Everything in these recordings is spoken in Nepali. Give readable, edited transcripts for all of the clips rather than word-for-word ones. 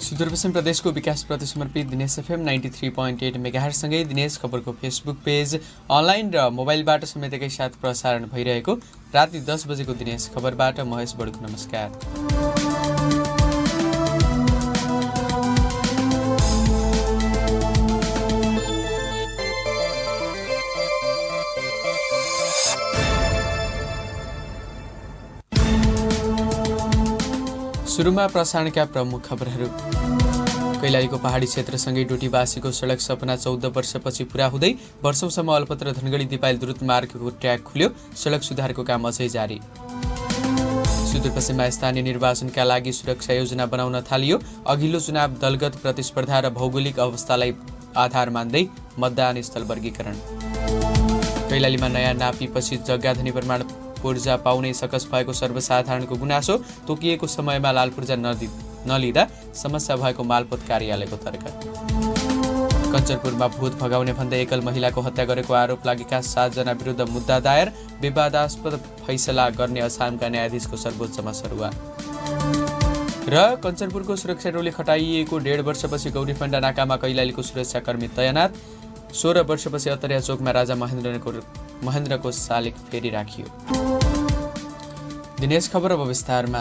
सुदूरपश्चिम प्रदेशको विकासप्रति समर्पित दिनेश एफएम 93.8 मेगाहर्जसँगै दिनेश खबरको फेसबुक पेज, अनलाइन र मोबाइलबाट समेत एकैसाथ प्रसारण भइरहेको राति 10 बजेको दिनेश खबरबाट महेश बडुको नमस्कार। सुरुमा प्रसारणका प्रमुख खबरहरू। कैलालीको पहाडी क्षेत्रसँगै डोटीवासीको सडक सपना 14 वर्षपछि पूरा हुँदै वर्षौंसम्म अलपत्र धनगढी दिपायल द्रुत मार्गको ट्र्याक खुल्यो। सडक सुधारको काम अझै जारी। सुदूरपश्चिममा स्थानीय निर्वाचनका लागि सुरक्षा योजना बनाउन थालियो। अघिल्लो चुनाव दलगत प्रतिस्पर्धा र भौगोलिक अवस्थालाई आधार मान्दै मतदान स्थल वर्गीकरण। कैलालीमा नयाँ नापीपछि जग्गाधनी प्रमाण पूर्जा पाउने सकस भएको सर्वसाधारणको गुनासो। तोकिएको समयमा लाल पूर्जा नलिँदा समस्या भएको मालपोत कार्यालयको तर्क। कञ्चनपुरमा भूत भगाउने भन्दै एकल महिलाको हत्या गरेको आरोप लागेका 7 जना विरुद्ध मुद्दा दायर। विवादास्पद फैसला गर्ने असमका न्यायाधीशको सर्वोच्चमा सरुवा। र कञ्चनपुरको सुरक्षा टोली खटाइएको 1.5 वर्षपछि गौरीफण्डा नाकामा कैलालीको सुरक्षाकर्मी तैनात। 16 वर्षपछि अत्तरिया चोकमा राजा महेन्द्रको शालिग फेरि राखियो। दिनेश खबर अब विस्तारमा।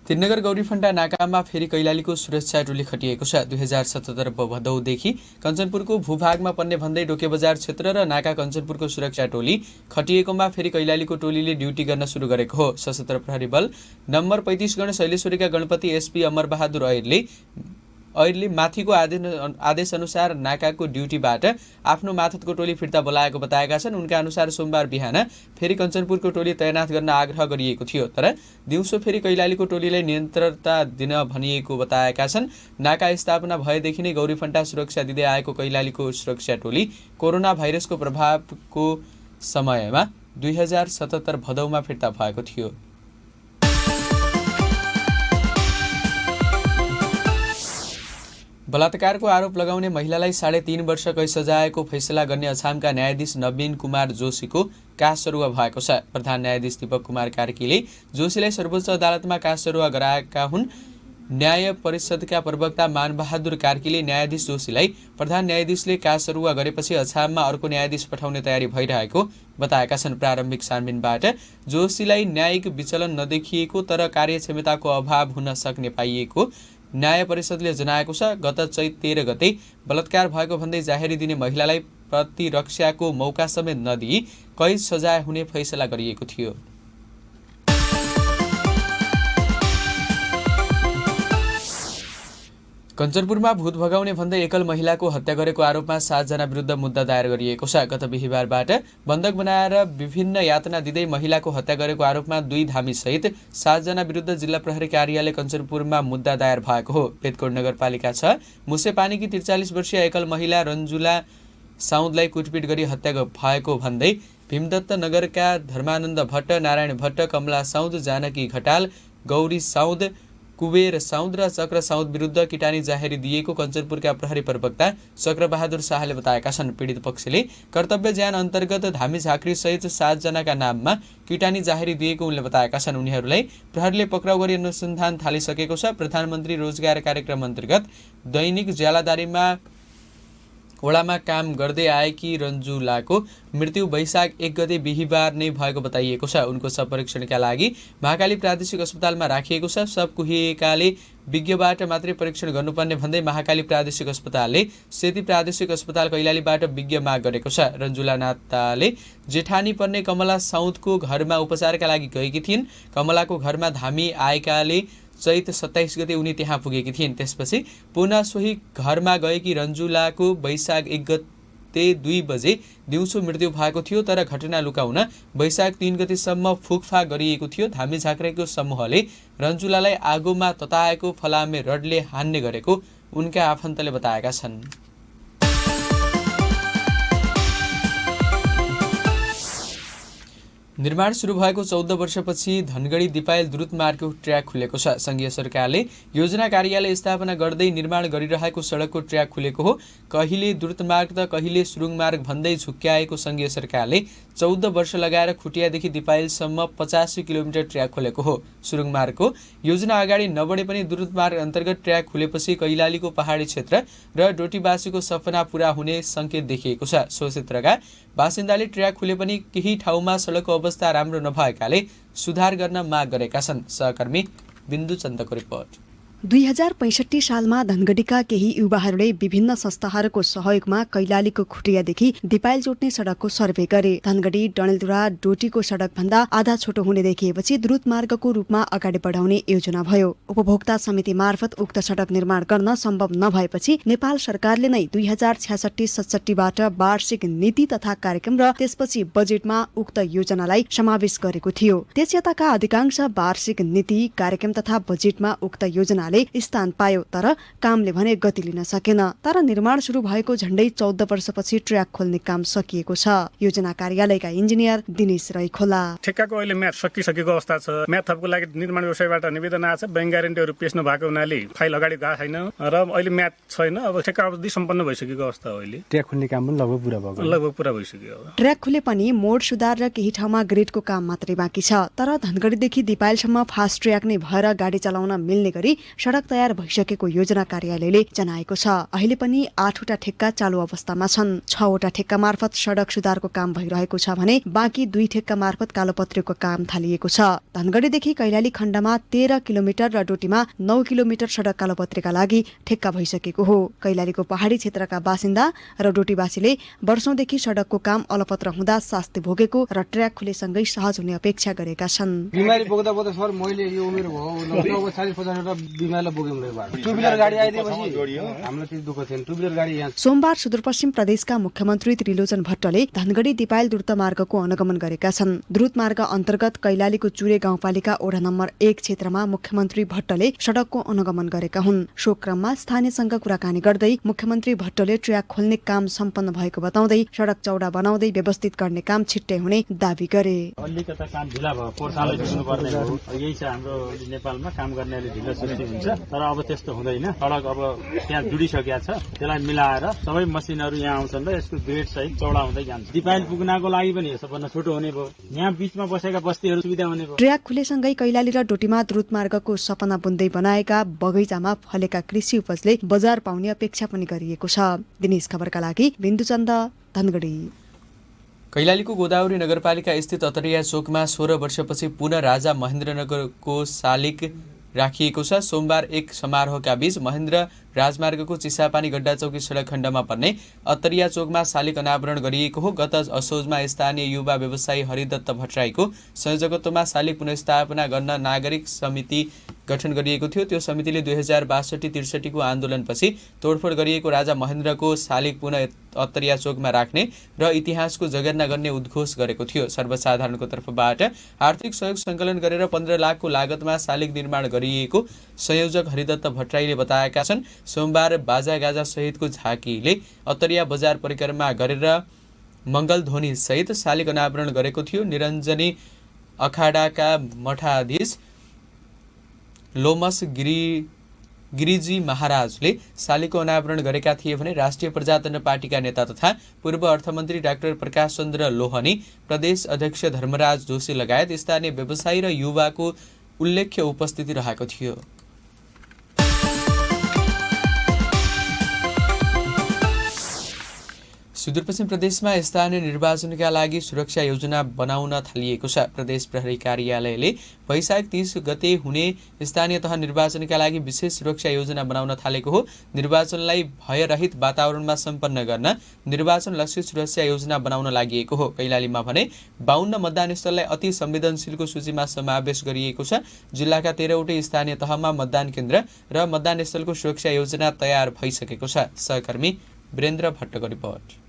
त्रिनगर गौरीफण्डा नाकामा फेरि कैलालीको सुरक्षा टोली खटिएको छ। 2077 भदौदेखि कञ्चनपुरको भूभागमा पर्ने भन्दै डोके बजार क्षेत्र र नाका कञ्चनपुरको सुरक्षा टोली खटिएकोमा फेरि कैलालीको टोलीले ड्युटी गर्न सुरु गरेको हो। सशस्त्र प्रहरी बल नम्बर 35 गण शैलेश्वरीका गणपति एसपी अमरबहादुर ऐरले माथिको आदेश अनुसार नाकाको ड्युटीबाट आफ्नो माथतको टोली फिर्ता बोलाएको बताएका छन्। उनका अनुसार सोमबार बिहान फेरि कञ्चनपुरको टोली तैनात गर्न आग्रह गरिएको थियो, तर दिउँसो फेरि कैलालीको टोलीलाई निरन्तरता दिन भनिएको बताएका छन्। नाका स्थापना भएदेखि नै गौरीफण्डा सुरक्षा दिँदै आएको कैलालीको सुरक्षा टोली कोरोना भाइरसको प्रभावको समयमा 2077 भदौमा फिर्ता भएको थियो। बलात्कारको आरोप लगाउने महिलालाई 3.5 वर्ष कैद सजायको फैसला गर्ने अछामका न्यायाधीश नवीन कुमार जोशीको कासरुवा भएको छ। प्रधान न्यायाधीश दीपक कुमार कार्कीले जोशीलाई सर्वोच्च अदालतमा कासरुवा गराएका हुन्। न्याय परिषदका प्रवक्ता मानबहादुर कार्कीले न्यायाधीश जोशीलाई प्रधान न्यायाधीशले कासरुवा गरेपछि अछाममा अर्को न्यायाधीश पठाउने तयारी भइरहेको बताएका छन्। प्रारम्भिक छानबिनबाट जोशीलाई न्यायिक विचलन नदेखिएको तर कार्यक्षमताको अभाव हुन सक्ने पाइएको न्याय परिषदले जनाएको छ। गत चैत 13 गते बलात्कार भएको भन्दै जाहेरी दिने महिलालाई प्रतिरक्षाको मौका समेत नदिई कैद सजाय हुने फैसला गरिएको थियो। कञ्चनपुरमा भूत भगाउने भन्दै एकल महिलाको हत्या गरेको आरोपमा 7 जना विरुद्ध मुद्दा दायर गरिएको छ। गत बिहीबारबाट बन्धक बनाएर विभिन्न यातना दिँदै महिलाको हत्या गरेको आरोपमा 2 धामीसहित 7 जना विरुद्ध जिल्ला प्रहरी कार्यालय कञ्चनपुरमा मुद्दा दायर भएको हो। पेदकोट नगरपालिका 6 मुसेपानीकी 43 वर्षीय एकल महिला रन्जुला साउदलाई कुटपिट गरी हत्या भएको भन्दै Bhimdatta नगरका Dharmanand Bhatt, Narayan Bhatt, Kamala Saud, Janaki Ghatal, Gauri Saud, Kuber Saud र चक्र साउद विरुद्ध किटानी जाहेरी दिएको कञ्चनपुरका प्रहरी प्रवक्ता चक्रबहादुर शाहले बताएका छन्। पीडित पक्षले कर्तव्य ज्यान अन्तर्गत धामी झाँक्री सहित 7 जनाका नाममा किटानी जाहेरी दिएको उनले बताएका छन्। उनीहरूलाई प्रहरीले पक्राउ गरी अनुसन्धान थालिसकेको छ। प्रधानमन्त्री रोजगार कार्यक्रम अन्तर्गत दैनिक ज्यालादारीमा वडामा काम गर्दै आएकी रन्जुलाको मृत्यु वैशाख 1 गते बिहीबार नै भएको बताइएको छ। उनको शव परीक्षणका लागि महाकाली प्रादेशिक अस्पतालमा राखिएको छ। शव कुहिएकाले विज्ञबाट मात्रै परीक्षण गर्नुपर्ने भन्दै महाकाली प्रादेशिक अस्पतालले सेती प्रादेशिक अस्पताल कैलालीबाट विज्ञ माग गरेको छ। रन्जुला नाताले जेठानी पर्ने कमला साउदको घरमा उपचारका लागि गएकी थिइन्। कमलाको घरमा धामी आएकाले चैत 27 गते उनी त्यहाँ पुगेकी थिइन्। त्यसपछि पुनः सोही घरमा गएकी रन्जुलाको वैशाख 1 गते 2 बजे दिउँसो मृत्यु भएको थियो, तर घटना लुकाउन वैशाख 3 गतेसम्म फुकफाक गरिएको थियो। धामी झाँक्रेको समूहले रन्जुलालाई आगोमा तताएको फलामे रडले हान्ने गरेको उनका आफन्तले बताएका छन्। निर्माण सुरु भएको 14 वर्षपछि धनगढी दिपायल द्रुत मार्गको ट्र्याक खुलेको छ। संघीय सरकारले योजना कार्यालय स्थापना गर्दै निर्माण गरिरहेको सडकको ट्र्याक खुलेको हो। कहिले द्रुत मार्ग त कहिले सुरुङ मार्ग भन्दै झुक्क्याएको संघीय सरकारले 14 वर्ष लगाएर खुटियादेखि दिपायलसम्म 85 किलोमिटर ट्र्याक खोलेको हो। सुरुङ मार्गको योजना अगाडि नबढे पनि द्रुत मार्ग अन्तर्गत ट्र्याक खुलेपछि कैलालीको पहाडी क्षेत्र र डोटीबासीको सपना पूरा हुने सङ्केत देखिएको छ। सो क्षेत्रका बासिन्दाले ट्र्याक खुले पनि केही ठाउँमा सडकको अवस्था राम्रो नभएकाले सुधार गर्न माग गरेका छन्। सहकर्मी बिन्दु चन्दको रिपोर्ट। 2065 सालमा धनगढीका केही युवाहरूले विभिन्न संस्थाहरूको सहयोगमा कैलालीको खुटियादेखि दिपायल जोड्ने सडकको सर्वे गरे। धनगढी डडेलधुरा डोटीको सडक भन्दा आधा छोटो हुने देखिएपछि द्रुत मार्गको रूपमा अगाडि बढाउने योजना भयो। उपभोक्ता समिति मार्फत उक्त सडक निर्माण गर्न सम्भव नभएपछि नेपाल सरकारले नै 2066-67बाट वार्षिक नीति तथा कार्यक्रम र त्यसपछि बजेटमा उक्त योजनालाई समावेश गरेको थियो। त्यसयताका अधिकांश वार्षिक नीति कार्यक्रम तथा बजेटमा उक्त योजनाले स्थान पायो, तर कामले भने गति लिन सकेन। तर निर्माण सुरु भएको झण्डै 14 वर्षपछि ट्र्याक खोल्ने काम सकिएको छ। योजना कार्यालयका इन्जिनियर दिनेश रैखोला। ठेक्काको अहिले म्याथ सकिसकेको अवस्था छ। म्याथ थपको लागि निर्माण व्यवसायबाट निवेदन आएको छ। बैंक ग्यारेन्टीहरू पेश नभएको हुनाले फाइल अगाडि गएको छैन र अहिले म्याथ छैन। अब ठेक्का अवधि सम्पन्न भइसकेको अवस्था हो। अहिले ट्र्याक खोल्ने काम पनि लगभग पुरा भइसक्यो। ट्र्याक खुले पनि मोड सुधार र केही ठाउँमा ग्रेडको काम मात्रै बाँकी छ। तर धनगढीदेखि दिपायलसम्म फास्ट ट्र्याक नै भएर गाडी चलाउन मिल्ने गरी सडक तयार भइसकेको योजना कार्यालयले जनाएको छ। अहिले पनि 8वटा ठेक्का चालु अवस्थामा छन्। 6वटा ठेक्का मार्फत सडक सुधारको काम भइरहेको छ भने बाँकी 2 ठेक्का मार्फत कालोपत्रीको काम थालिएको छ। धनगढीदेखि कैलाली खण्डमा 13 किलोमिटर र डोटीमा 9 किलोमिटर सडक कालोपत्रीका लागि ठेक्का भइसकेको हो। कैलालीको पहाडी क्षेत्रका बासिन्दा र डोटीवासीले वर्षौंदेखि सडकको काम अलपत्र हुँदा शास्ति भोगेको र ट्र्याक खुलेसँगै सहज हुने अपेक्षा गरेका छन्। बिमारी बोक्दा सर मैले यो उमेर भयो 40-50 बिमारीलाई बोक्यौँ। टु व्हीलर गाडी आइदिएपछि हामीलाई त्यति दुःख थिएन। टु व्हीलर गाडी यहाँ सोमबार सुदूरपश्चिम प्रदेशका मुख्यमन्त्री त्रिलोचन भट्टले धनगढी दिपायल द्रुत मार्गको अनुगमन गरेका छन्। द्रुत मार्ग अन्तर्गत कैलालीको चुरे गाउँपालिका वडा नम्बर 1 क्षेत्रमा मुख्यमन्त्री भट्टले सडकको अनुगमन गरेका हुन्। सो क्रममा स्थानीयसँग कुराकानी गर्दै मुख्यमन्त्री भट्टले ट्र्याक खोल्ने काम सम्पन्न भएको बताउँदै सडक चौडा बनाउँदै व्यवस्थित गर्ने काम छिट्टै हुने दावी गरे। अलिकता काम ढिला भयो, पोर्सालै दिनुपर्ने हो। यही छ हाम्रो नेपालमा काम गर्नेले ढिलो सुस्ती हुन्छ। तर अब त्यस्तो हुँदैन। सडक अब त्यहाँ जुडिसकेको छ। त्यसलाई मिलाएर सबै मसिनहरू यहाँ आउँछन् र यसको ग्रेड सहित चौडा हुँदै जान्छ। दिपायल पुग्नको लागि पनि सबभन्दा छोटो हुने भयो। यहाँ बीचमा बसेका बस्तीहरू सुविधा हुने भयो। ट्र्याक खुलेसँगै कैलाली र डोटीमा द्रुत मार्गको सपना बुन्दै बनाएका बगैँचामा फलेका कृषि उपजले बजार पाउने अपेक्षा पनि गरिएको छ। दिनेश खबरका लागि बिन्दुचन्द, धनगढी। कैलालीको गोदावरी नगरपालिका स्थित अतरिया चोकमा 16 वर्षपछि पुनः राजा महेन्द्रनगरको शालिग राखिएको छ। सोमबार एक समारोहका बीच महेन्द्र राजमार्गको चिसापानी गड्डा चौकी सडक खण्डमा पर्ने अतरिया चोकमा शालिग अनावरण गरिएको हो। गत असोजमा स्थानीय युवा व्यवसायी हरिदत्त भट्टराईको संयोजकत्वमा शालिग पुनर्स्थापना गर्न नागरिक समिति गठन गरिएको थियो। त्यो समितिले 2062-63 को आन्दोलनपछि तोडफोड गरिएको राजा महेन्द्रको शालिग पुनः अतरिया चोकमा राख्ने र इतिहासको जगेर्ना गर्ने उद्घोष गरेको थियो। सर्वसाधारणको तर्फबाट आर्थिक सहयोग सङ्कलन गरेर 15 लाखको लागतमा शालिग निर्माण गरिएको संयोजक हरिदत्त भट्टराईले बताएका छन्। सोमबार बाजागाजा सहितको झाँकीले अतरिया बजार परिक्रमा गरेर मङ्गल ध्वनि सहित शालिग अनावरण गरेको थियो। निरञ्जनी अखाडाका मठाधीश लोमस गिरिजी महाराजले शालिगको अनावरण गरेका थिए भने राष्ट्रिय प्रजातन्त्र पार्टीका नेता तथा पूर्व अर्थमन्त्री डाक्टर प्रकाश चन्द्र लोहनी, प्रदेश अध्यक्ष धर्मराज जोशी लगायत स्थानीय व्यवसायी र युवाको उल्लेख्य उपस्थिति रहेको थियो। सुदूरपश्चिम प्रदेशमा स्थानीय निर्वाचनका लागि सुरक्षा योजना बनाउन थालिएको छ। प्रदेश प्रहरी कार्यालयले वैशाख 30 गते हुने स्थानीय तह निर्वाचनका लागि विशेष सुरक्षा योजना बनाउन थालेको हो। निर्वाचनलाई भयरहित वातावरणमा सम्पन्न गर्न निर्वाचन लक्षित सुरक्षा योजना बनाउन लागि हो। कैलालीमा भने 52 मतदान स्थललाई अति संवेदनशीलको सूचीमा समावेश गरिएको छ। जिल्लाका 13वटै स्थानीय तहमा मतदान केन्द्र र मतदान स्थलको सुरक्षा योजना तयार भइसकेको छ। सहकर्मी वीरेन्द्र भट्टको रिपोर्ट।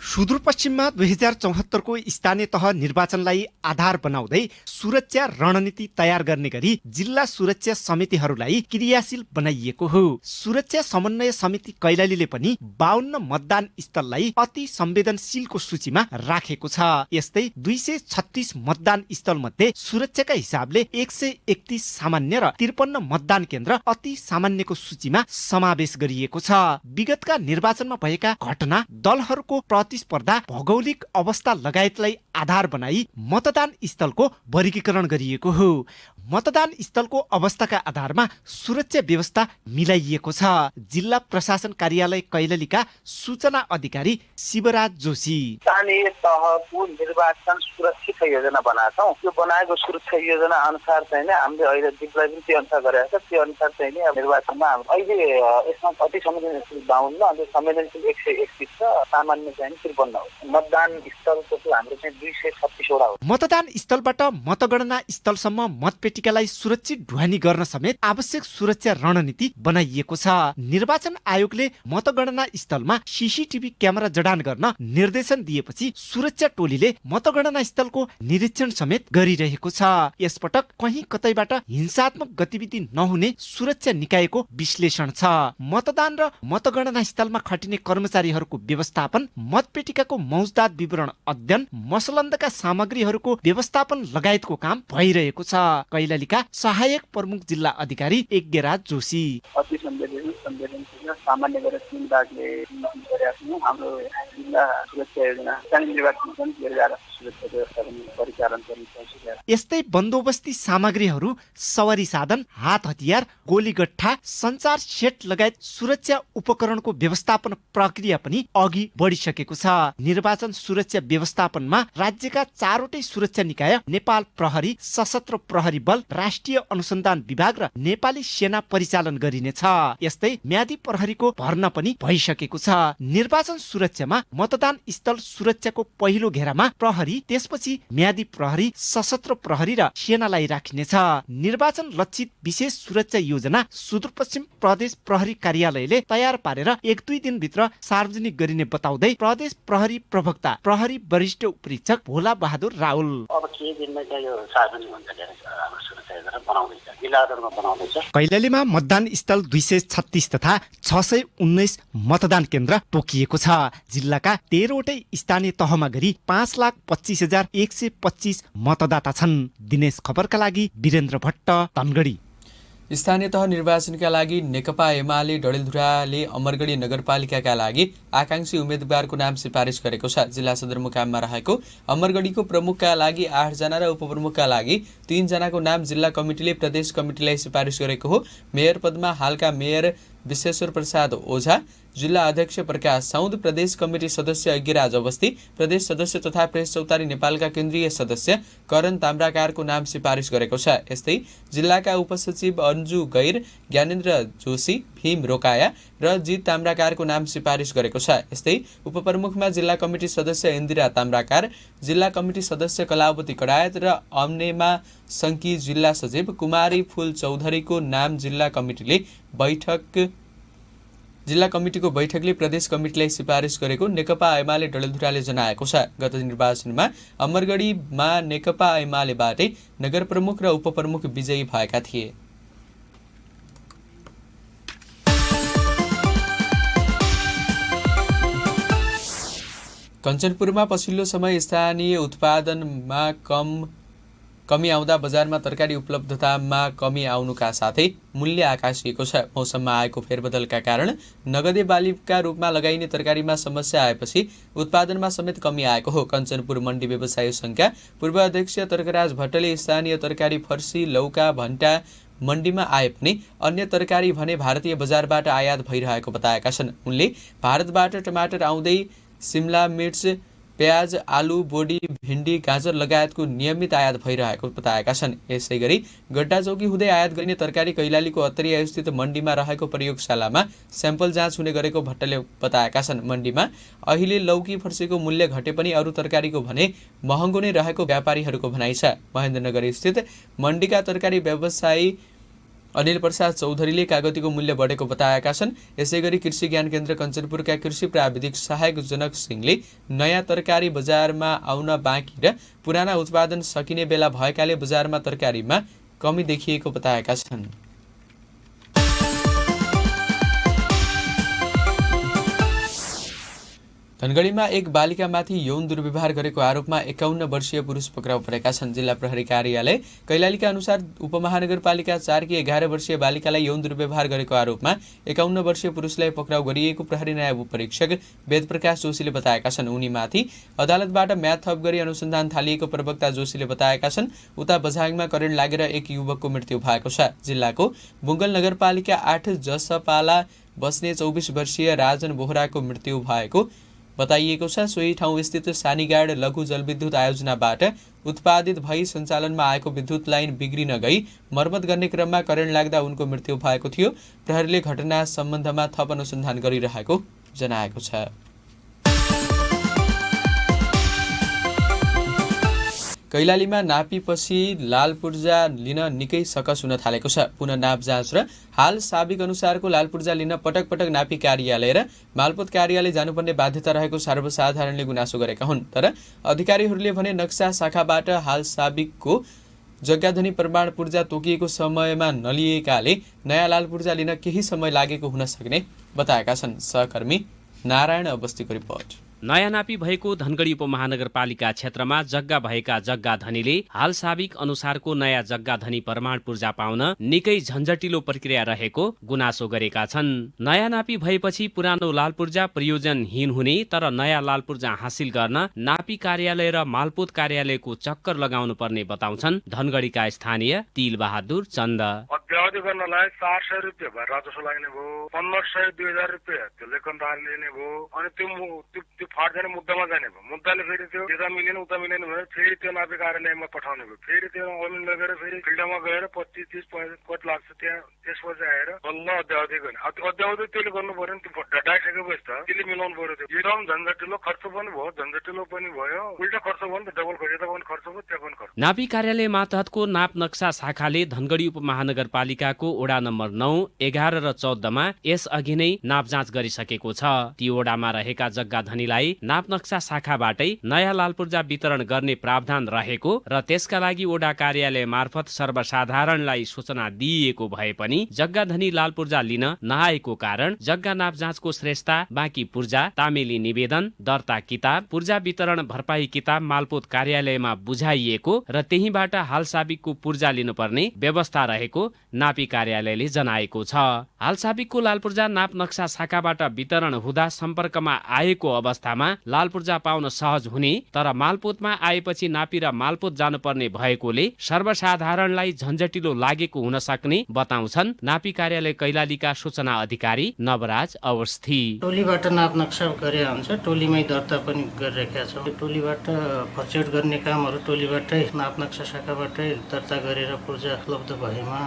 सुदूरपश्चिममा 2074 को स्थानीय तह निर्वाचनलाई आधार बनाउँदै सुरक्षा रणनीति तयार गर्ने गरी जिल्ला सुरक्षा समितिहरूलाई क्रियाशील बनाइएको हो। सुरक्षा समन्वय समिति कैलालीले पनि 52 मतदान स्थललाई अति संवेदनशीलको सूचीमा राखेको छ। यस्तै 236 मतदान स्थल मध्ये सुरक्षाका हिसाबले 131 सामान्य र 53 मतदान केन्द्र अति सामान्यको सूचीमा समावेश गरिएको छ। विगतका निर्वाचनमा भएका घटना, दलहरूको प्रतिस्पर्धा, भौगोलिक अवस्था लगायतलाई आधार बनाई मतदान स्थलको वर्गीकरण गरिएको हो। मतदान स्थलको अवस्थाका आधारमा सुरक्षा व्यवस्था मिलाइएको छ। जिल्ला प्रशासन कार्यालय कैलालीका सूचना अधिकारी शिवराज जोशी, स्थानीय तहको निर्वाचन सुरक्षित योजना बनाएको छौँ। त्यो बनाएको सुरक्षा योजना अनुसार चाहिँ हामीले अहिले जिल्ला पनि त्यो अनुसार गरेको छ। त्यो अनुसार चाहिँ निर्वाचनमा अहिले यसमा अति संवेदनशील 52 अनि संवेदनशील 131 छ, सामान्य चाहिँ 53 हो। मतदान स्थलको हाम्रो चाहिँ 236 वटा हो। मतदान स्थलबाट मतगणना स्थलसम्म मतपेटिकालाई सुरक्षित ढुवानी गर्न समेत आवश्यक सुरक्षा रणनीति बनाइएको छ। निर्वाचन आयोगले मतगणना स्थलमा सीसीटीभी क्यामेरा जडान गर्न निर्देशन दिएपछि सुरक्षा टोलीले मतगणना स्थलको निरीक्षण समेत गरिरहेको छ। यसपटक कहीँ कतैबाट हिंसात्मक गतिविधि नहुने सुरक्षा निकायको विश्लेषण छ। मतदान र मतगणना स्थलमा खटिने कर्मचारीहरूको व्यवस्थापन, मतपेटिकाको मौजदात विवरण अध्ययन, मसलन्दका सामग्रीहरूको व्यवस्थापन लगायतको काम भइरहेको छ। कैलालीका सहायक प्रमुख जिल्ला अधिकारी यज्ञराज जोशी, अति संवेदनशील सामान्य गरेर 3 भागले हाम्रो जिल्ला सुरक्षा योजना स्थानीय निर्वाचन 2000 सुरक्षा व्यवस्थापन परिचालन गर्ने छ। यस्तै बन्दोबस्ती सामग्रीहरू, सवारी साधन, हात हतियार, गोलीगट्ठा, सञ्चार सेट लगायत सुरक्षा उपकरणको व्यवस्थापन प्रक्रिया पनि अघि बढिसकेको छ। निर्वाचन सुरक्षा व्यवस्थापनमा राज्यका 4वटै सुरक्षा निकाय, नेपाल प्रहरी, सशस्त्र प्रहरी बल, राष्ट्रिय अनुसन्धान विभाग र नेपाली सेना परिचालन गरिनेछ। यस्तै म्यादी प्रहरीको भर्ना पनि भइसकेको छ। निर्वाचन सुरक्षामा मतदान स्थल सुरक्षाको पहिलो घेरामा प्रहरी, त्यसपछि म्यादी प्रहरी, सशस्त्र प्रहरी र सेनालाई राखिनेछ। निर्वाचन लक्षित विशेष सुरक्षा योजना सुदूरपश्चिम प्रदेश प्रहरी कार्यालयले तयार पारेर 1-2 दिनभित्र सार्वजनिक गरिने बताउँदै प्रदेश प्रहरी प्रवक्ता प्रहरी वरिष्ठ उपरीक्षक भोला बहादुर राउल, अब केही दिनमा चाहिँ यो सार्वजनिक हुन्छ हाम्रो सुरक्षा योजना बनाउँदैछ, जिल्ला आधारमा बनाउँदैछ। कैलालीमा मतदान स्थल 236 तथा 619 मतदान केन्द्र तोकिएको छ। जिल्लाका 13वटै स्थानीय तहमा गरी 5,25,125 मतदाता छन्। दिनेश खबरका लागि वीरेन्द्र भट्ट, धनगढी। स्थानीय तह निर्वाचनका लागि नेकपा एमाले डडेलधुराले अमरगढी नगरपालिकाका लागि आकांक्षी उम्मेदवारको नाम सिफारिस गरेको छ। जिल्ला सदरमुकाममा रहेको अमरगढीको प्रमुखका लागि 8 जना र उपप्रमुखका लागि 3 जनाको नाम जिल्ला कमिटीले प्रदेश कमिटीलाई सिफारिस गरेको हो। मेयर पदमा हालका मेयर विश्वेश्वर प्रसाद ओझा, जिल्ला अध्यक्ष प्रकाश साउद, प्रदेश कमिटी सदस्य यज्ञराज अवस्थी, प्रदेश सदस्य तथा प्रेस चौतारी नेपालका केन्द्रीय सदस्य करण ताम्राकारको नाम सिफारिस गरेको छ। यस्तै जिल्लाका उपसचिव अन्जु गैर, ज्ञानेन्द्र जोशी, भीम रोकाया र जित ताम्राकारको नाम सिफारिस गरेको छ। यस्तै उपप्रमुखमा जिल्ला कमिटी सदस्य इन्दिरा ताम्राकार, जिल्ला कमिटी सदस्य कलावती कडायत र अन्यमा सङ्की जिल्ला सचिव कुमारी फूल चौधरीको नाम जिल्ला कमिटीको बैठकले प्रदेश कमिटीलाई सिफारिस गरेको नेकपा एमाले डडेलधुराले जनाएको छ। गत निर्वाचनमा अमरगढीमा नेकपा एमालेबाटै नगर प्रमुख र उपप्रमुख विजयी भएका थिए। कञ्चनपुरमा पछिल्लो समय स्थानीय उत्पादनमा कमी आउँदा बजारमा तरकारी उपलब्धतामा कमी आउनुका साथै मूल्य आकाशिएको छ। मौसममा आएको फेरबदलका कारण नगदे बालीका रूपमा लगाइने तरकारीमा समस्या आएपछि उत्पादनमा समेत कमी आएको हो। कञ्चनपुर मण्डी व्यवसायी सङ्घका पूर्व अध्यक्ष तर्कराज भट्टले स्थानीय तरकारी फर्सी, लौका, भन्टा मण्डीमा आए पनि अन्य तरकारी भने भारतीय बजारबाट आयात भइरहेको बताएका छन्। उनले भारतबाट टमाटर आउँदै सिमला मिर्च, प्याज, आलु, बोडी, भिन्डी, गाजर लगायतको नियमित आयात भइरहेको बताएका छन्। यसै गरी गड्डा चौकी हुँदै आयात गरिने तरकारी कैलालीको अत्तरिया स्थित मण्डीमा रहेको प्रयोगशालामा स्याम्पल जाँच हुने गरेको भट्टले बताएका छन्। मण्डीमा अहिले लौकी फर्सीको मूल्य घटे पनि अरू तरकारीको भने महँगो नै रहेको व्यापारीहरूको भनाइ छ। महेन्द्रनगर स्थित मण्डीका तरकारी व्यवसायी अनिल प्रसाद चौधरीले कागतीको मूल्य बढेको बताएका छन्। यसैगरी कृषि ज्ञान केन्द्र कञ्चनपुरका कृषि प्राविधिक सहायक जनक सिंहले नयाँ तरकारी बजारमा आउन बाँकी र पुराना उत्पादन सकिने बेला भएकाले बजारमा तरकारीमा कमी देखिएको बताएका छन्। धनगढीमा एक बालिकामाथि यौन दुर्व्यवहार गरेको आरोपमा 51 वर्षीय पुरुष पक्राउ परेका छन्। जिल्ला प्रहरी कार्यालय कैलालीका अनुसार उपमहानगरपालिका 4 की 11 वर्षीय बालिकालाई यौन दुर्व्यवहार गरेको आरोपमा 51 वर्षीय पुरुषलाई पक्राउ गरिएको प्रहरी नायब उपरीक्षक वेदप्रकाश जोशीले बताएका छन्। उनीमाथि अदालतबाट म्याद थप गरी अनुसन्धान थालिएको प्रवक्ता जोशीले बताएका छन्। उता बझाङमा करेन्ट लागेर एक युवकको मृत्यु भएको छ। जिल्लाको बुङ्गल नगरपालिका 8 जसपाला बस्ने 24 वर्षीय राजन बोहराको मृत्यु भएको बताइएको छ। सोही ठाउँ स्थित सानीगाड लघु जलविद्युत आयोजनाबाट उत्पादित भई सञ्चालनमा आएको विद्युत लाइन बिग्रिन गई मर्मत गर्ने क्रममा करेन्ट लाग्दा उनको मृत्यु भएको थियो। प्रहरीले घटना सम्बन्धमा थप अनुसन्धान गरिरहेको जनाएको छ। कैलालीमा नापीपछि लाल पूर्जा लिन निकै सकस हुन थालेको छ। पुनः नाप जाँच र हाल साबिक अनुसारको लाल पूर्जा लिन पटक पटक नापी कार्यालय र मालपोत कार्यालय जानुपर्ने बाध्यता रहेको सर्वसाधारणले गुनासो गरेका हुन्। तर अधिकारीहरूले भने नक्सा शाखाबाट हाल साबिकको जग्गाधनी प्रमाण पूर्जा तोकिएको समयमा नलिएकाले नयाँ लाल पूर्जा लिन केही समय लागेको हुन सक्ने बताएका छन्। सहकर्मी नारायण अवस्थीको रिपोर्ट। नयाँ नापी भएको धनगढी उपमहानगरपालिका क्षेत्रमा जग्गा भएका जग्गाधनीले हाल साबिक अनुसारको नयाँ जग्गाधनी प्रमाण पूर्जा पाउन निकै झन्झटिलो प्रक्रिया रहेको गुनासो गरेका छन्। नयाँ नापी भएपछि पुरानो लाल पूर्जा प्रयोजनहीन हुने तर नयाँ लाल पूर्जा हासिल गर्न नापी कार्यालय र मालपोत कार्यालयको चक्कर लगाउनु पर्ने बताउँछन् धनगढीका स्थानीय तिल बहादुर चन्द। अध्यावधि गर्नलाई 400 रुपियाँ भएर राजस्व लाग्ने भयो, 1500 2000 रुपियाँ त्यो लेखनदार लिने भयो, अनि त्यो फाट जाने मुद्दामा जाने भयो। मुद्दाले फेरि त्यो यता मिलेन उता मिलेन भने फेरि त्यो नापी कार्यालयमा पठाउने भयो। फेरि त्यो अमिन लगेर फेरि फिल्डमा गएर 25-30 कोट लाग्छ त्यहाँ। त्यसपछि आएर बल्ल अध्यावधि गर्ने। अध्यावधि त्यसले गर्नु पर्यो नि, त्यो डाइसकेपछि त त्यसले मिलाउनु पर्यो। त्यो एकदम झन्झटिलो खर्च पनि भयो, झन्झटिलो पनि भयो, उल्टा खर्च भयो नि त, डबल खर्च, यता पनि खर्च भयो त्यहाँ पनि खर्च। नापी कार्यालय मातहतको नाप नक्सा शाखाले धनगढी उपमहानगरपालिकाको वडा नम्बर 9, 11 र 14 मा यसअघि नै नाप जाँच गरिसकेको छ। ती वडामा रहेका जग्गाधनीलाई नाप नक्सा शाखाबाटै नयाँ लाल पूर्जा वितरण गर्ने प्रावधान रहेको र त्यसका लागि वडा कार्यालय मार्फत सर्वसाधारणलाई सूचना दिइएको भए पनि जग्गाधनी लाल पूर्जा लिन नआएको कारण जग्गा नाप जाँचको श्रेष्ठता बाँकी पूर्जा तामेली निवेदन दर्ता किताब पूर्जा वितरण भरपाई किताब मालपोत कार्यालयमा बुझाइएको र त्यहीबाट हाल साबिकको पूर्जा लिनुपर्ने व्यवस्था रहेको नापी कार्यालयले जनाएको छ। हाल साबिकको लाल पूर्जा नाप नक्सा शाखाबाट वितरण हुँदा सम्पर्कमा आएको अवस्थामा लाल पूर्जा पाउन सहज हुने तर मालपोतमा आएपछि नापी र मालपोत जानुपर्ने भएकोले सर्वसाधारणलाई झन्झटिलो लागेको हुन सक्ने बताउँछन् नापी कार्यालय कैलालीका सूचना अधिकारी नवराज अवस्थी। टोलीबाट नाप नक्सा गरे हुन्छ, टोलीमै दर्ता पनि गरिरहेका छौँ। टोलीबाट फर्चेट गर्ने कामहरू टोलीबाटै नाप नक्सा शाखाबाटै दर्ता गरेर पूर्जा उपलब्ध भएमा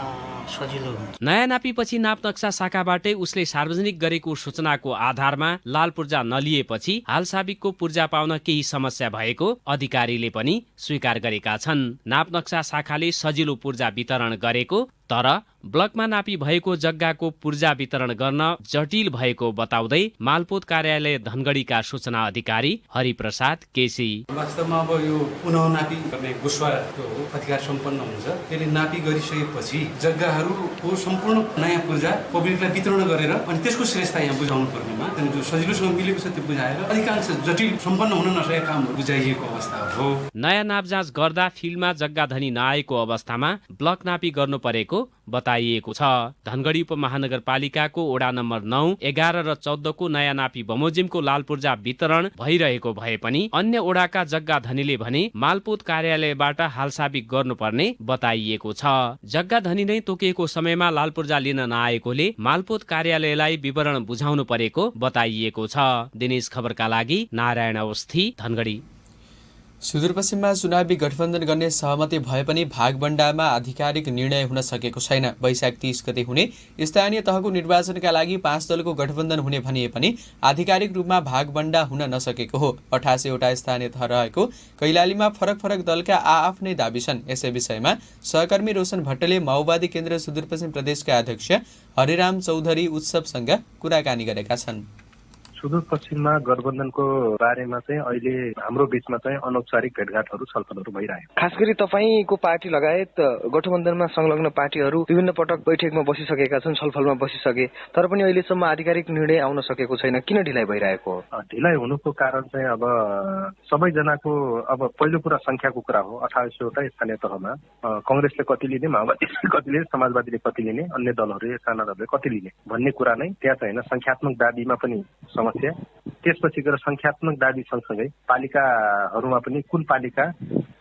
सजिलो हुन्छ। नयाँ नापीपछि नाप नक्सा शाखाबाटै उसले सार्वजनिक गरेको सूचनाको आधारमा लाल पूर्जा नलिएपछि हाल साबिकको पूर्जा पाउन केही समस्या भएको अधिकारीले पनि स्वीकार गरेका छन्। नाप नक्सा शाखाले सजिलो पूर्जा वितरण गरेको तर ब्लकमा नापी भएको जग्गाको पूर्जा वितरण गर्न जटिल भएको बताउँदै मालपोत कार्यालय धनगढीका सूचना अधिकारी हरिप्रसाद केसी। वास्तवमा अब यो पुनः नापी गर्ने गुस्वाको अधिकार सम्पन्न हुन्छ। त्यसले नापी गरिसकेपछि जग्गाहरूको सम्पूर्ण नयाँ पूर्जा पब्लिकलाई वितरण गरेर अनि त्यसको श्रेष्ठता यहाँ बुझाउनु पर्नेमा जो सजिलोसँग मिलेको छ त्यो बुझाएर अधिकांश जटिल सम्पन्न हुन नसकेका कामहरू बुझाइएको अवस्था हो। नयाँ नाप जाँच गर्दा फिल्डमा जग्गाधनी नआएको अवस्थामा ब्लक नापी गर्नु परेको बताइएको छ। धनगढी उपमहानगरपालिकाको वडा नम्बर 9, 11 र 14 को नयाँ नापी बमोजिमको लाल पूर्जा वितरण भइरहेको भए पनि अन्य वडाका जग्गाधनीले भने मालपोत कार्यालयबाट हालसाबिक गर्नुपर्ने बताइएको छ। जग्गाधनी नै तोकिएको समयमा लाल पूर्जा लिन नआएकोले मालपोत कार्यालयलाई विवरण बुझाउनु परेको बताइएको छ। दिनेश खबरका लागि नारायण अवस्थी, धनगढी। सुदूरपश्चिममा चुनावी गठबन्धन गर्ने सहमति भए पनि भागबण्डामा आधिकारिक निर्णय हुन सकेको छैन। वैशाख 30 गते हुने स्थानीय तहको निर्वाचनका लागि 5 दलको गठबन्धन हुने भनिए पनि आधिकारिक रूपमा भागबण्डा हुन नसकेको हो। 88 वटा स्थानीय तह रहेको कैलालीमा फरक फरक दलका आआफ्नै दाबी छन्। यसै विषयमा सहकर्मी रोशन भट्टले माओवादी केन्द्र सुदूरपश्चिम प्रदेशका अध्यक्ष हरिराम चौधरी उत्सवसँग कुराकानी गरेका छन्। सुदूरपश्चिममा गठबन्धनको बारेमा चाहिँ अहिले हाम्रो बीचमा चाहिँ अनौपचारिक भेटघाटहरू छलफलहरू भइरहेको। खास गरी तपाईको पार्टी लगायत गठबन्धनमा संलग्न पार्टीहरू विभिन्न पटक बैठकमा बसिसकेका छन्, छलफलमा बसिसके, तर पनि अहिलेसम्म आधिकारिक निर्णय आउन सकेको छैन। किन ढिलाइ भइरहेको हो? ढिलाइ हुनुको कारण चाहिँ अब सबैजनाको अब पहिलो कुरा संख्याको कुरा हो। 28 वटा स्थानीय तहमा कांग्रेसले कति लिने, माओवादीले कति लिने, समाजवादीले कति लिने, अन्य दलहरूले साना दलले कति लिने भन्ने कुरा नै त्यहाँ चाहिँ संख्यात्मक दाबीमा पनि समस्या। त्यसपछि गएर संख्यात्मक दाबी सँगसँगै पालिकाहरूमा पनि कुन पालिका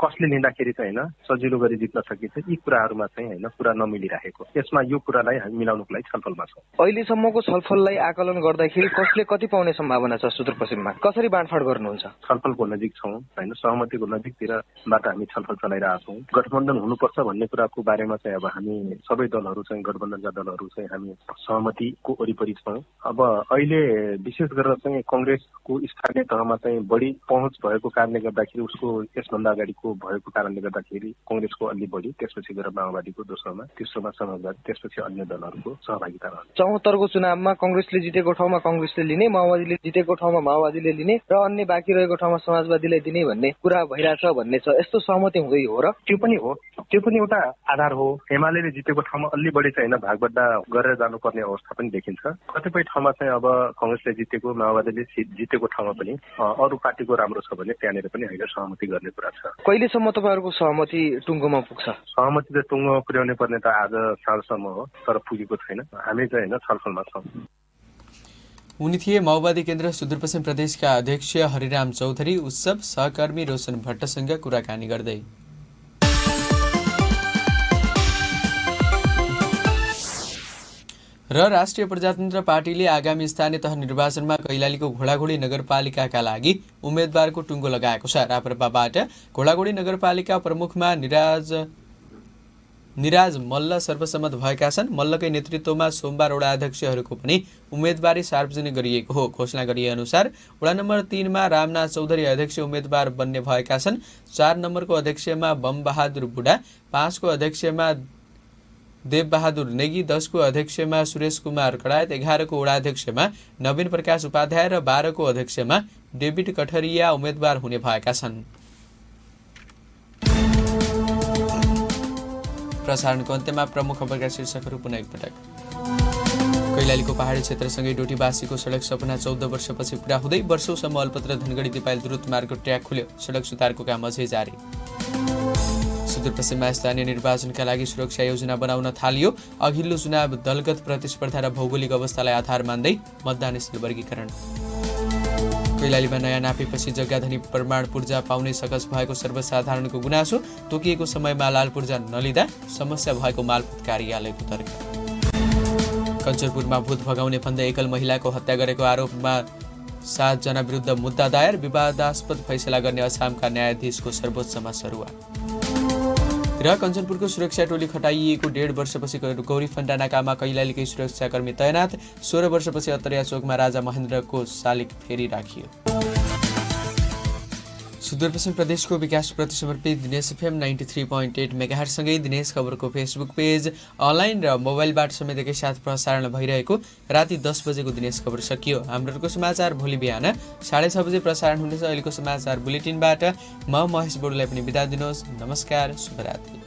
कसले लिँदाखेरि चाहिँ सजिलो गरी जित्न सकिन्छ, यी कुराहरूमा चाहिँ कुरा नमिलिरहेको। यसमा यो कुरालाई हामी मिलाउनुको लागि छलफलमा छौँ। अहिलेसम्मको छलफललाई आकलन गर्दाखेरि कसले कति पाउने सम्भावना छ? सुदूरपश्चिममा कसरी बाँडफाँड गर्नुहुन्छ? छलफलको नजिक छौँ, सहमतिको नजिकतिरबाट हामी छलफल चलाइरहेका छौँ। गठबन्धन हुनुपर्छ भन्ने कुराको बारेमा चाहिँ अब हामी सबै दलहरू चाहिँ गठबन्धनका दलहरू चाहिँ हामी सहमतिको वरिपरि छौँ। अब अहिले विशेष गरेर चाहिँ कांग्रेसको स्थानीय तहमा चाहिँ बढी पहुँच भएको कारणले गर्दाखेरि, उसको यसभन्दा अगाडिको भएको कारणले गर्दाखेरि कांग्रेसको अलि बढी, त्यसपछि गएर माओवादीको दोस्रोमा, तेस्रोमा समाजवादी, त्यसपछि अन्य दलहरूको सहभागिता रहन्छ। 74 को चुनावमा कांग्रेसले जितेको ठाउँमा कांग्रेसले लिने, माओवादीले जितेको ठाउँमा माओवादीले लिने र अन्य बाँकी रहेको ठाउँमा समाजवादीलाई दिने भन्ने कुरा भइरहेछ भन्ने छ। यस्तो सहमति हुँदै हो र? त्यो पनि हो, त्यो पनि एउटा आधार हो। एमाले जितेको ठाउँमा अलि बढी चाहिँ भागबड्डा गरेर जानुपर्ने अवस्था पनि देखिन्छ। कतिपय ठाउँमा चाहिँ अब कांग्रेसले जितेको, माओवादीले जितेको ठाउँमा पनि अरू पार्टीको राम्रो छ भने त्यहाँनिर पनि अहिले सहमति गर्ने कुरा छ। कहिलेसम्म तपाईँहरूको सहमति टुङ्गोमा पुग्छ? सहमति त टुङ्गोमा पुर्याउने पर्ने त आज साँझसम्म हो, तर पुगेको छैन। हामी चाहिँ छलफलमा छौँ। उनी थिए माओवादी केन्द्र सुदूरपश्चिम प्रदेशका अध्यक्ष हरिराम चौधरी उत्सव सहकर्मी रोशन भट्टसँग कुराकानी गर्दै। र राष्ट्रिय प्रजातन्त्र पार्टीले आगामी स्थानीय तह निर्वाचनमा कैलालीको घोडाघोडी नगरपालिकाका लागि उम्मेद्वारको टुङ्गो लगाएको छ। राप्रपाबाट घोडाघोडी नगरपालिका प्रमुखमा निराज मल्ल सर्वसम्मत भएका छन्। मल्लकै नेतृत्वमा सोमबार वडा अध्यक्षहरूको पनि उम्मेदवारी सार्वजनिक गरिएको हो। घोषणा गरिए अनुसार वडा नम्बर 3 मा रामनाथ चौधरी अध्यक्ष उम्मेद्वार बन्ने भएका छन्। 4 नम्बरको अध्यक्षमा बमबहादुर बुढा, 5 को अध्यक्षमा देवबहादुर नेगी, 10 को अध्यक्षमा सुरेश कुमार कडायत, 11 को वडा अध्यक्षमा नवीन प्रकाश उपाध्याय र 12 को अध्यक्षमा डेभिड कठरिया उम्मेद्वार हुने भएका छन्। प्रसारणको अन्त्यमा प्रमुख खबरका शीर्षकहरू पुनः एकपटक। कैलालीको पहाडी क्षेत्रसँगै डोटीबासीको सडक सपना 14 वर्षपछि पूरा हुँदै वर्षौंसम्म अल्पत्र धनगढी दिपायल द्रुत मार्गको ट्र्याक खुल्यो। सडक सुधारको काम अझै जारी। सुदूरपश्चिममा स्थानीय निर्वाचनका लागि सुरक्षा योजना बनाउन थालियो। अघिल्लो चुनाव दलगत प्रतिस्पर्धा र भौगोलिक अवस्थालाई आधार मान्दै मतदान स्थल वर्गीकरण। कैलालीमा नयाँ नापेपछि जग्गाधनी प्रमाण पूर्जा पाउने सकस भएको सर्वसाधारणको गुनासो। तोकिएको समयमा लाल पूर्जा नलिँदा समस्या भएको मालपोत कार्यालयको तर्क। कञ्चनपुरमा भूत भगाउने भन्दै एकल महिलाको हत्या गरेको आरोपमा 7 जना विरुद्ध मुद्दा दायर। विवादास्पद फैसला गर्ने अछामका न्यायाधीशको सर्वोच्चमा सरुवा। र कञ्चनपुरको सुरक्षा टोली खटाइएको 1.5 वर्षपछि गौरी फण्डा नाकामा कैलालीकै सुरक्षाकर्मी तैनात। 16 वर्षपछि अत्तरिया चोकमा राजा महेन्द्रको शालिग फेरि राखियो। सुदूरपश्चिम प्रदेशको विकासप्रति समर्पित दिनेश FM 93.8 मेगाहर्जसँगै दिनेश खबरको फेसबुक पेज, अनलाइन र मोबाइलबाट समेत एकैसाथ प्रसारण भइरहेको राति 10 बजेको दिनेश खबर सकियो। हाम्रो समाचार भोलि बिहान 6:30 बजे प्रसारण हुनेछ। अहिलेको समाचार बुलेटिनबाट म महेश बडुलाई पनि बिदा दिनुहोस्। नमस्कार, शुभरात्रि।